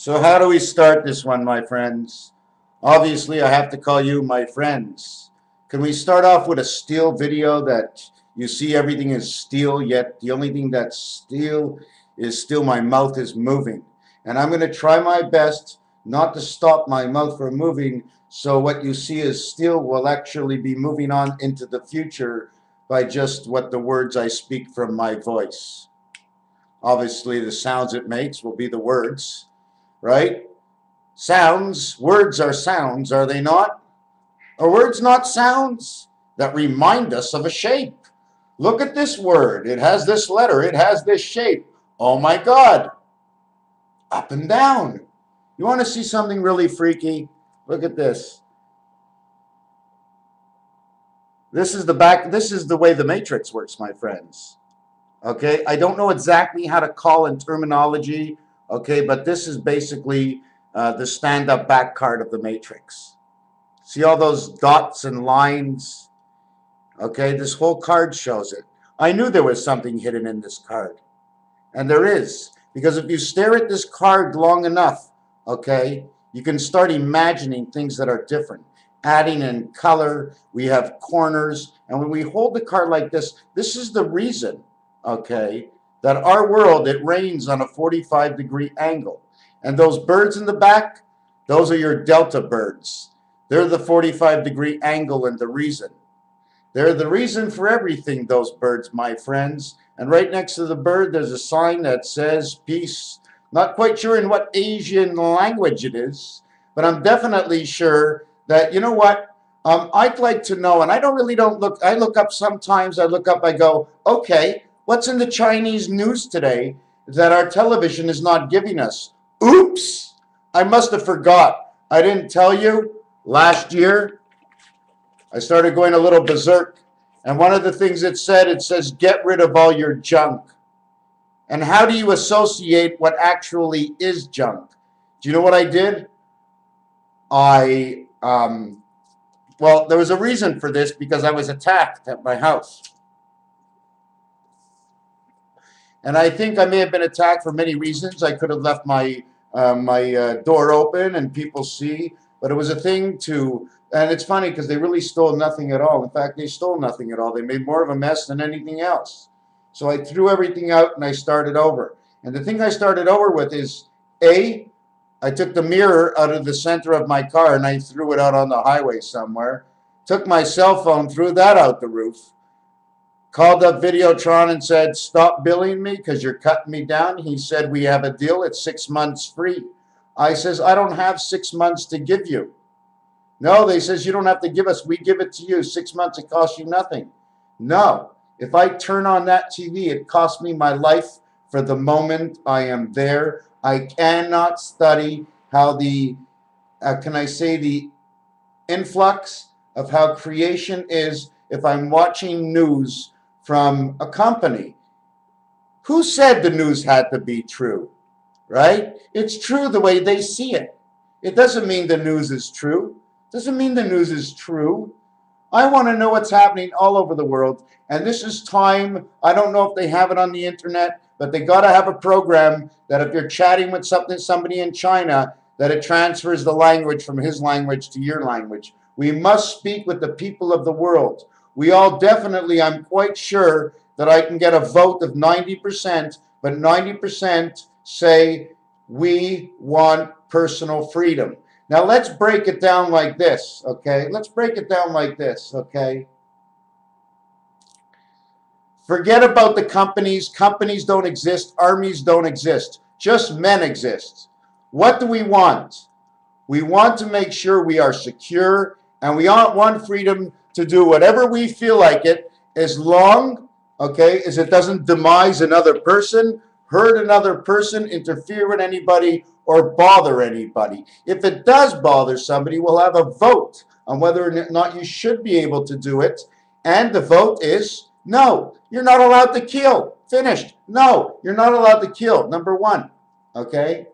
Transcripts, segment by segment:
So how do we start this one, my friends? Obviously, I have to call you my friends. Can we start off with a still video that you see everything is still, yet the only thing that's still is still my mouth is moving. And I'm going to try my best not to stop my mouth from moving, so what you see is still will actually be moving on into the future by just what the words I speak from my voice. Obviously, the sounds it makes will be the words. Right? Sounds, words are sounds, are they not? Are words not sounds that remind us of a shape? Look at this word. It has this letter. It has this shape. Oh my God. Up and down. You want to see something really freaky? Look at this. This is the way the matrix works, my friends. Okay? I don't know exactly how to call in terminology. Okay, but this is basically the stand-up back card of the matrix. See all those dots and lines? Okay, this whole card shows it. I knew there was something hidden in this card. And there is. Because if you stare at this card long enough, okay, you can start imagining things that are different. Adding in color, we have corners. And when we hold the card like this is the reason, okay, that our world, it rains on a 45-degree angle. And those birds in the back, those are your delta birds. They're the 45-degree angle and the reason. They're the reason for everything, those birds, my friends. And right next to the bird, there's a sign that says peace. Not quite sure in what Asian language it is, but I'm definitely sure that, you know what, I'd like to know, and I look up sometimes, I go, okay, what's in the Chinese news today that our television is not giving us? Oops! I must have forgot. I didn't tell you. Last year, I started going a little berserk. And one of the things it says, get rid of all your junk. And how do you associate what actually is junk? Do you know what I did? Well, there was a reason for this because I was attacked at my house. And I think I may have been attacked for many reasons. I could have left my door open and people see, but it was a thing to, and it's funny because they really stole nothing at all. In fact, they stole nothing at all. They made more of a mess than anything else. So I threw everything out and I started over. And the thing I started over with is, I took the mirror out of the center of my car and I threw it out on the highway somewhere. Took my cell phone, threw that out the roof. Called up Videotron and said, stop billing me because you're cutting me down. He said, we have a deal. It's 6 months free. I says, I don't have 6 months to give you. No, they says, you don't have to give us. We give it to you. 6 months, it costs you nothing. No. If I turn on that TV, it costs me my life for the moment I am there. I cannot study how the, the influx of how creation is if I'm watching news from a company. Who said the news had to be true, right? It's true the way they see it. It doesn't mean the news is true. It doesn't mean the news is true. I want to know what's happening all over the world. And this is time, I don't know if they have it on the internet, but they got to have a program that if you're chatting with somebody in China, that it transfers the language from his language to your language. We must speak with the people of the world. We all definitely, I'm quite sure that I can get a vote of 90%, but 90% say we want personal freedom. Now let's break it down like this, okay? Let's break it down like this, okay? Forget about the companies. Companies don't exist. Armies don't exist. Just men exist. What do we want? We want to make sure we are secure, and we want freedom to do whatever we feel like it, as long, okay, as it doesn't demise another person, hurt another person, interfere with anybody, or bother anybody. If it does bother somebody, we'll have a vote on whether or not you should be able to do it, and the vote is no. You're not allowed to kill. Finished. No, you're not allowed to kill. Number one, okay?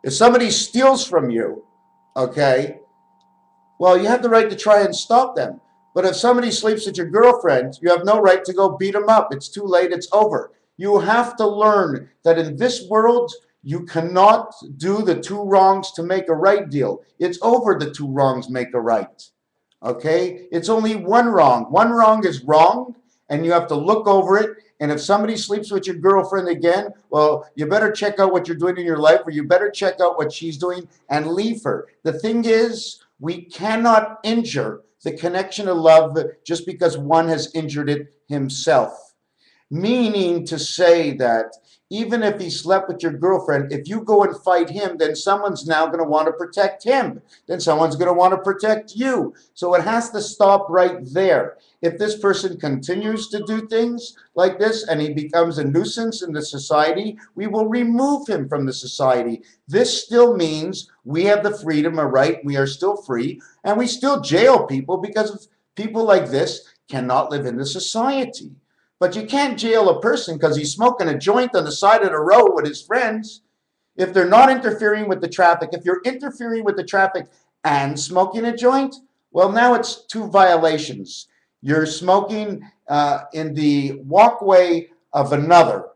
If somebody steals from you, okay, well, you have the right to try and stop them. But if somebody sleeps with your girlfriend, you have no right to go beat them up. It's too late. It's over. You have to learn that in this world, you cannot do the two wrongs to make a right deal. It's over the two wrongs make a right. Okay? It's only one wrong. One wrong is wrong, and you have to look over it. And if somebody sleeps with your girlfriend again, well, you better check out what you're doing in your life, or you better check out what she's doing and leave her. The thing is, we cannot injure the connection of love just because one has injured it himself. Meaning to say that even if he slept with your girlfriend, if you go and fight him, then someone's now going to want to protect him. Then someone's going to want to protect you. So it has to stop right there. If this person continues to do things like this and he becomes a nuisance in the society, we will remove him from the society. This still means we have the freedom of right. We are still free, and we still jail people because people like this cannot live in the society. But you can't jail a person because he's smoking a joint on the side of the road with his friends. If they're not interfering with the traffic, if you're interfering with the traffic and smoking a joint, well, now it's two violations. You're smoking in the walkway of another.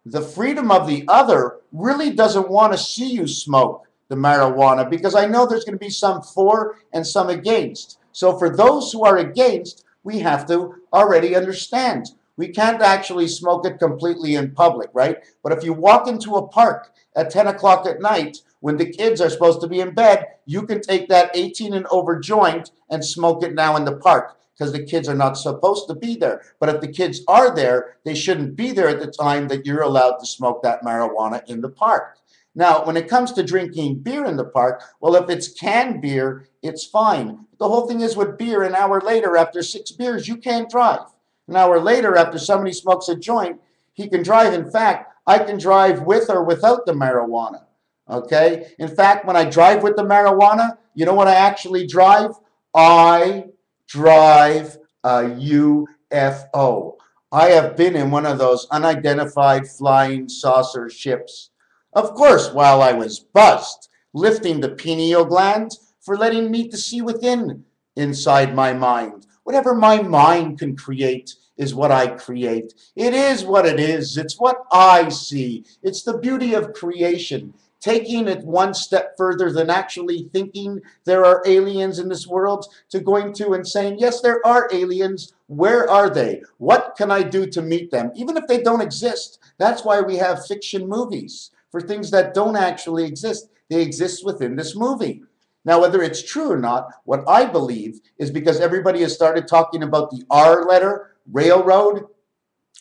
The freedom of the other really doesn't want to see you smoke the marijuana, because I know there's going to be some for and some against. So for those who are against, we have to already understand. We can't actually smoke it completely in public, right? But if you walk into a park at 10 o'clock at night when the kids are supposed to be in bed, you can take that 18 and over joint and smoke it now in the park, because the kids are not supposed to be there. But if the kids are there, they shouldn't be there at the time that you're allowed to smoke that marijuana in the park. Now, when it comes to drinking beer in the park, well, if it's canned beer, it's fine. The whole thing is with beer, an hour later, after 6 beers, you can't drive. An hour later, after somebody smokes a joint, he can drive. In fact, I can drive with or without the marijuana. Okay? In fact, when I drive with the marijuana, you know what I actually drive? I drive a UFO. I have been in one of those unidentified flying saucer ships. Of course, while I was buzzed, lifting the pineal gland for letting me to see within inside my mind. Whatever my mind can create is what I create. It is what it is. It's what I see. It's the beauty of creation. Taking it one step further than actually thinking there are aliens in this world, to going to and saying, yes, there are aliens. Where are they? What can I do to meet them? Even if they don't exist. That's why we have fiction movies, for things that don't actually exist. They exist within this movie. Now, whether it's true or not, what I believe is because everybody has started talking about the R letter, railroad.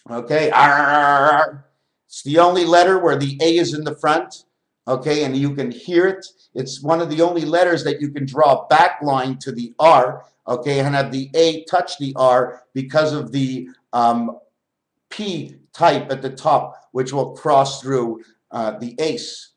Okay, R. It's the only letter where the A is in the front. Okay, and you can hear it. It's one of the only letters that you can draw a back line to the R. Okay, and have the A touch the R because of the P type at the top, which will cross through the ace.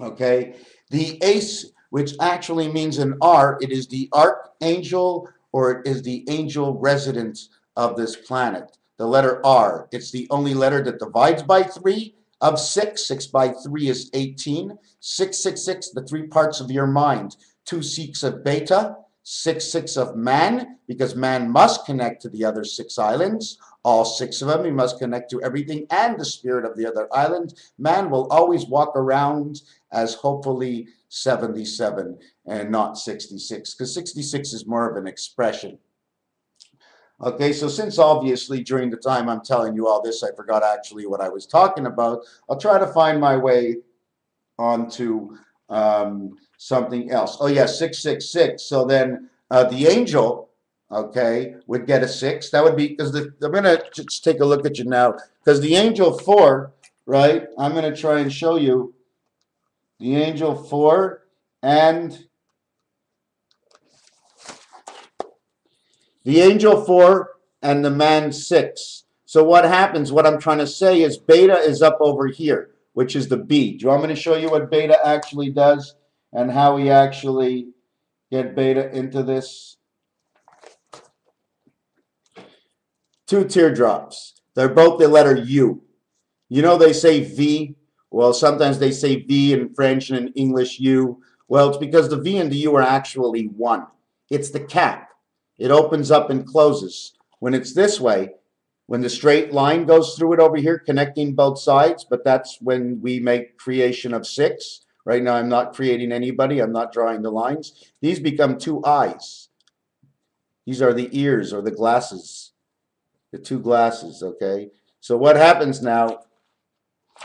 Okay, the ace, which actually means an R, it is the archangel, or it is the angel resident of this planet. The letter R, it's the only letter that divides by 3 of 6. 6 by 3 is 18. 666, the 3 parts of your mind. 2 seeks of beta, 6 of man, because man must connect to the other 6 islands. All 6 of them, he must connect to everything and the spirit of the other island. Man will always walk around as hopefully 77 and not 66, because 66 is more of an expression. Okay, so since obviously during the time I'm telling you all this, I forgot actually what I was talking about, I'll try to find my way onto something else. Oh yeah, 666. So then the angel, okay, would get a 6. That would be, because I'm going to just take a look at you now, because the angel 4, right, I'm going to try and show you the angel 4 and the angel 4 and the man 6. So what happens, what I'm trying to say is beta is up over here, which is the B. Do you want me to show you what beta actually does and how we actually get beta into this? 2 teardrops. They're both the letter U. You know they say V. Well, sometimes they say V in French and in English U. Well, it's because the V and the U are actually one. It's the cap. It opens up and closes. When it's this way, when the straight line goes through it over here, connecting both sides, but that's when we make creation of 6. Right now, I'm not creating anybody. I'm not drawing the lines. These become 2 eyes. These are the ears or the glasses, the 2 glasses, okay? So what happens now,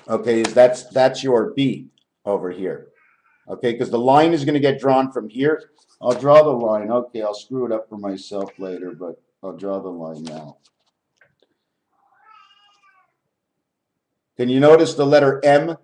okay, is that's your B over here, okay? Because the line is going to get drawn from here. I'll draw the line. Okay, I'll screw it up for myself later, but I'll draw the line now. Can you notice the letter M?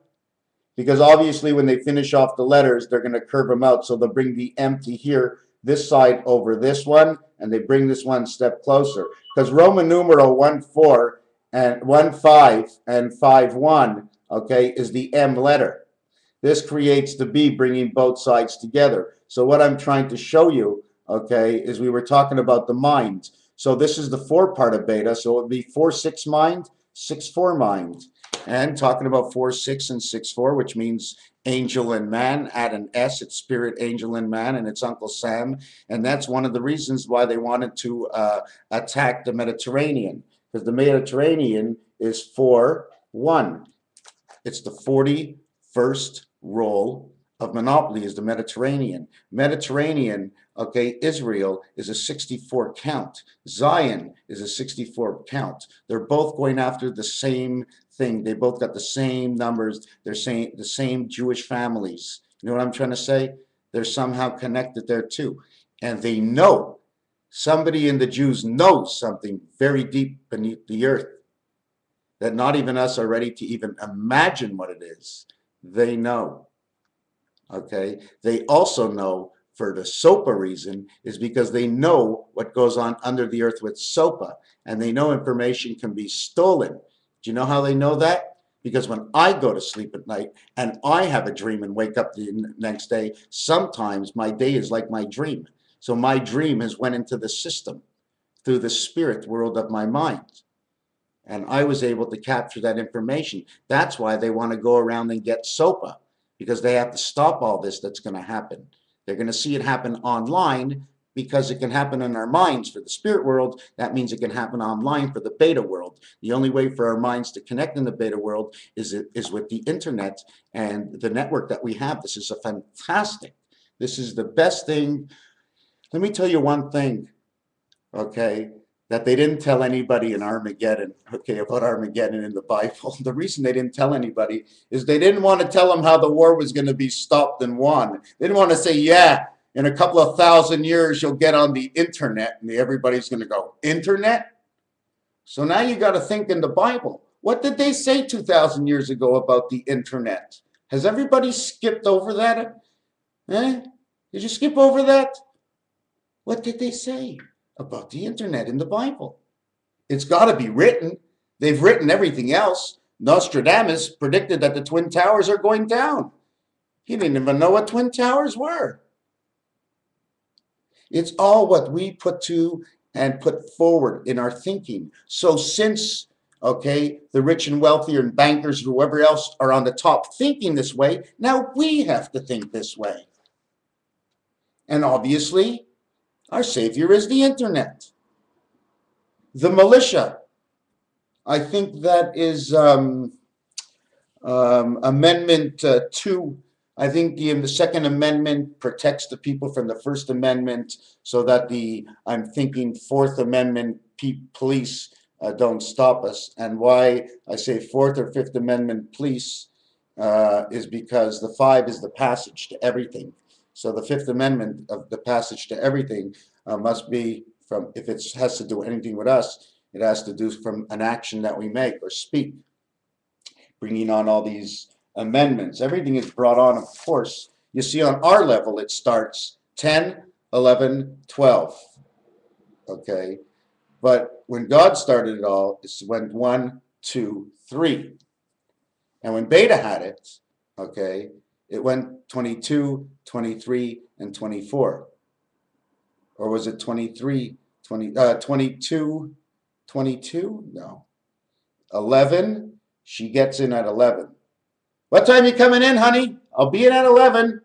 Because obviously when they finish off the letters, they're going to curve them out. So they'll bring the M to here, this side over this one, and they bring this one step closer. Because Roman numeral 1-4 and 1-5 and 5-1, okay, is the M letter. This creates the B, bringing both sides together. So what I'm trying to show you, okay, is we were talking about the mind. So this is the 4 part of beta. So it would be 4-6 mind, 6-4 mind. And talking about 4-6 and 6-4, which means angel and man, add an S, it's spirit, angel, and man, and it's Uncle Sam. And that's one of the reasons why they wanted to attack the Mediterranean, because the Mediterranean is 4-1. It's the 41st roll of Monopoly is the Mediterranean. Mediterranean, okay, Israel is a 64 count. Zion is a 64 count. They're both going after the same thing. They both got the same numbers. They're saying the same Jewish families. You know what I'm trying to say? They're somehow connected there too. And they know, somebody in the Jews knows something very deep beneath the earth that not even us are ready to even imagine what it is. They know. Okay, they also know for the SOPA reason is because they know what goes on under the earth with SOPA, and they know information can be stolen. Do you know how they know that? Because when I go to sleep at night and I have a dream and wake up the next day, sometimes my day is like my dream. So my dream has went into the system through the spirit world of my mind. And I was able to capture that information. That's why they want to go around and get SOPA, because they have to stop all this that's going to happen. They're going to see it happen online because it can happen in our minds for the spirit world. That means it can happen online for the beta world. The only way for our minds to connect in the beta world is with the internet and the network that we have. This is a fantastic. This is the best thing. Let me tell you one thing, okay, that they didn't tell anybody in Armageddon, okay, about Armageddon in the Bible. The reason they didn't tell anybody is they didn't want to tell them how the war was going to be stopped and won. They didn't want to say, yeah, in a couple of thousand years, you'll get on the internet, and everybody's going to go, internet? So now you got to think in the Bible. What did they say 2,000 years ago about the internet? Has everybody skipped over that? Eh? Did you skip over that? What did they say about the internet in the Bible? It's got to be written. They've written everything else. Nostradamus predicted that the Twin Towers are going down. He didn't even know what Twin Towers were. It's all what we put to and put forward in our thinking. So since, okay, the rich and wealthy and bankers, whoever else are on the top thinking this way, now we have to think this way. And obviously, our savior is the internet. The militia. I think that is Amendment 2. I think the Second Amendment protects the people from the First Amendment, so that I'm thinking Fourth Amendment police don't stop us. And why I say Fourth or Fifth Amendment police is because the 5 is the passage to everything. So the Fifth Amendment of the passage to everything must be from, if it has to do anything with us, it has to do from an action that we make or speak, bringing on all these amendments. Everything is brought on, of course. You see, on our level, it starts 10, 11, 12. Okay? But when God started it all, it went 1, 2, 3. And when Beta had it, okay, it went 22, 23, and 24. Or was it 22, 22? No. 11, she gets in at 11. What time you coming in, honey? I'll be in at 11.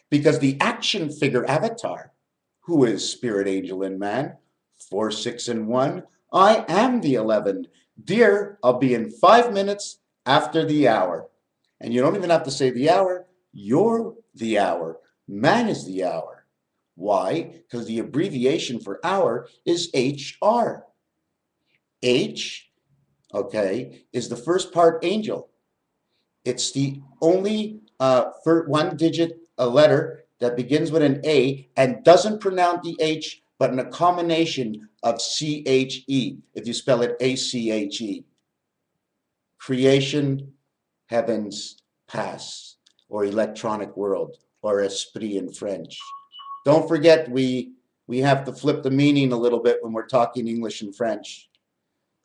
Because the action figure avatar, Who is spirit, angel, and man? 4, 6, and 1. I am the 11. Dear, I'll be in 5 minutes after the hour. And you don't even have to say the hour. You're the hour. Man is the hour. Why? Because the abbreviation for hour is HR. H, okay, is the first part angel. It's the only one-digit letter that begins with an A and doesn't pronounce the H, but in a combination of C-H-E, if you spell it A-C-H-E. Creation, heavens, pass, or electronic world, or esprit in French. Don't forget, we have to flip the meaning a little bit when we're talking English and French.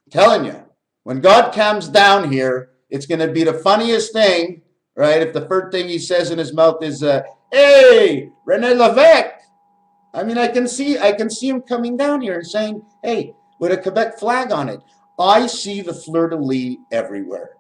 I'm telling you, when God comes down here, it's going to be the funniest thing, right? If the first thing he says in his mouth is, hey, René Lévesque. I mean, I can see him coming down here and saying, hey, with a Quebec flag on it. I see the fleur-de-lis everywhere.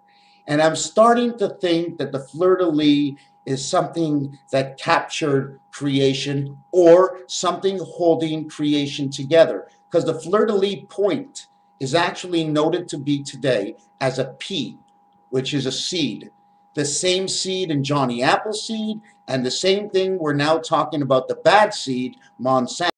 And I'm starting to think that the fleur-de-lis is something that captured creation or something holding creation together. Because the fleur-de-lis point is actually noted to be today as a P, which is a seed. The same seed in Johnny Appleseed, and the same thing we're now talking about the bad seed, Monsanto.